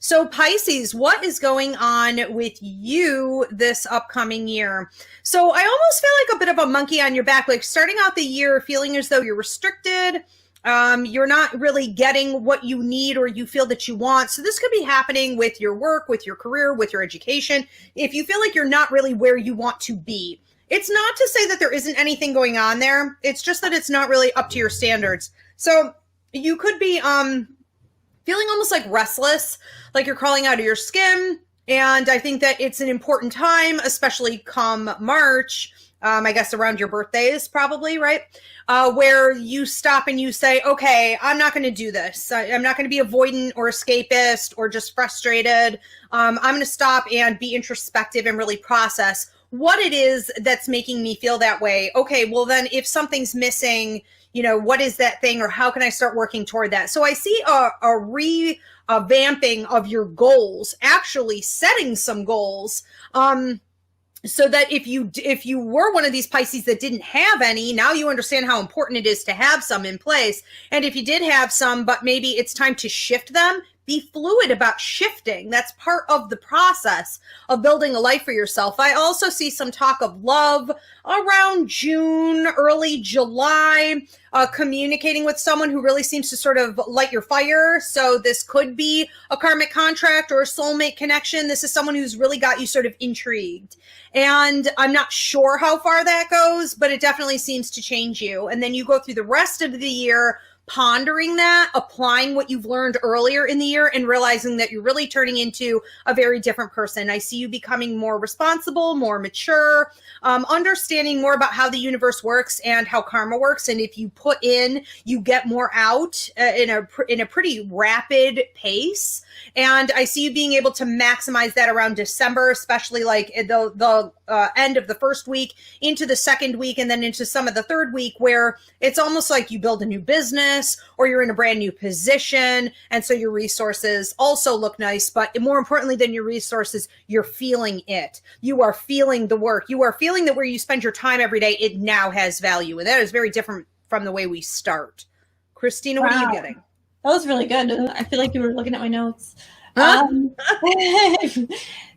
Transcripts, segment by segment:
So Pisces, what is going on with you this upcoming year? So I almost feel like a bit of a monkey on your back, like starting out the year feeling as though you're restricted. You're not really getting what you need or you feel that you want. So this could be happening with your work, with your career, with your education. If you feel like you're not really where you want to be, it's not to say that there isn't anything going on there. It's just that it's not really up to your standards. So you could be, feeling almost like restless, like you're crawling out of your skin. And I think that it's an important time, especially come March, I guess around your birthdays probably, right? Where you stop and you say, okay, I'm not going to do this. I'm not going to be avoidant or escapist or just frustrated. I'm going to stop and be introspective and really process what it is that's making me feel that way. Okay, well then if something's missing, what is that thing, or how can I start working toward that? So I see a revamping of your goals, actually setting some goals, so that if you were one of these Pisces that didn't have any, now you understand how important it is to have some in place. And if you did have some, but maybe it's time to shift them, be fluid about shifting. That's part of the process of building a life for yourself. I also see some talk of love around June, early July, communicating with someone who really seems to sort of light your fire. So this could be a karmic contract or a soulmate connection. This is someone who's really got you sort of intrigued. And I'm not sure how far that goes, but it definitely seems to change you. And then you go through the rest of the year pondering that, applying what you've learned earlier in the year, and realizing that you're really turning into a very different person. I see you becoming more responsible, more mature, understanding more about how the universe works and how karma works. And if you put in, you get more out in a pretty rapid pace. And I see you being able to maximize that around December, especially like the end of the first week into the second week, and then into some of the third week, where it's almost like you build a new business or you're in a brand new position. And so your resources also look nice, but more importantly than your resources, you're feeling it. You are feeling the work. You are feeling that where you spend your time every day, it now has value. And that is very different from the way we start. Christina, what are you getting? That was really good. I feel like you were looking at my notes.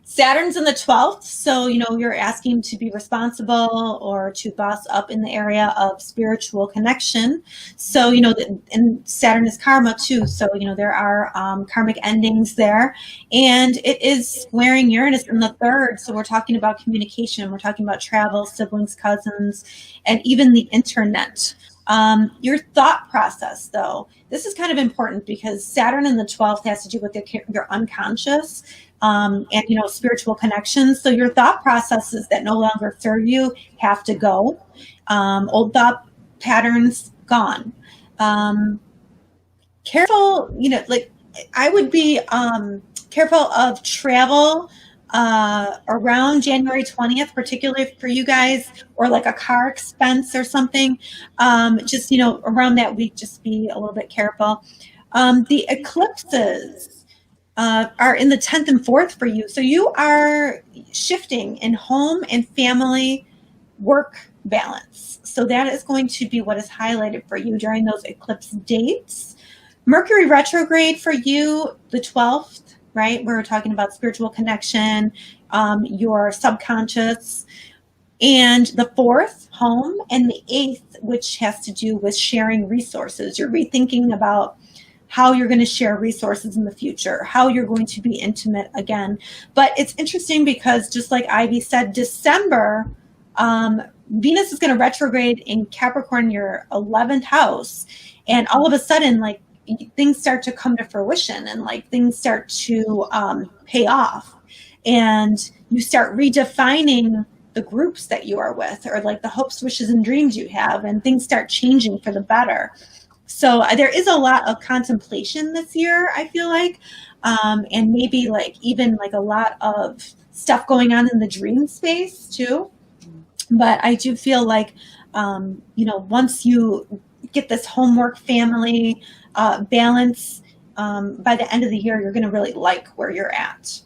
Saturn's in the 12th, so you're asking to be responsible or to boss up in the area of spiritual connection. So and Saturn is karma too, so there are karmic endings there, and it is squaring Uranus in the 3rd. So we're talking about communication, we're talking about travel, siblings, cousins, and even the internet. Your thought process, though, this is kind of important because Saturn in the 12th has to do with your unconscious and spiritual connections. So your thought processes that no longer serve you have to go. Old thought patterns gone. Careful, I would be careful of travel around January 20th, particularly for you guys, or like a car expense or something. Just around that week, just be a little bit careful. The eclipses are in the 10th and 4th for you. So you are shifting in home and family work balance. So that is going to be what is highlighted for you during those eclipse dates. Mercury retrograde for you, the 12th, right? We're talking about spiritual connection, your subconscious, and the 4th, home, and the 8th, which has to do with sharing resources. You're rethinking about how you're going to share resources in the future, how you're going to be intimate again. But it's interesting because just like Ivy said, December, Venus is going to retrograde in Capricorn, your 11th house. And all of a sudden, like, things start to come to fruition and like things start to pay off. And you start redefining the groups that you are with, or like the hopes, wishes, and dreams you have, and things start changing for the better. So there is a lot of contemplation this year, I feel like, and maybe like even like a lot of stuff going on in the dream space too. But I do feel like, once you get this homework family balance, by the end of the year, you're going to really like where you're at.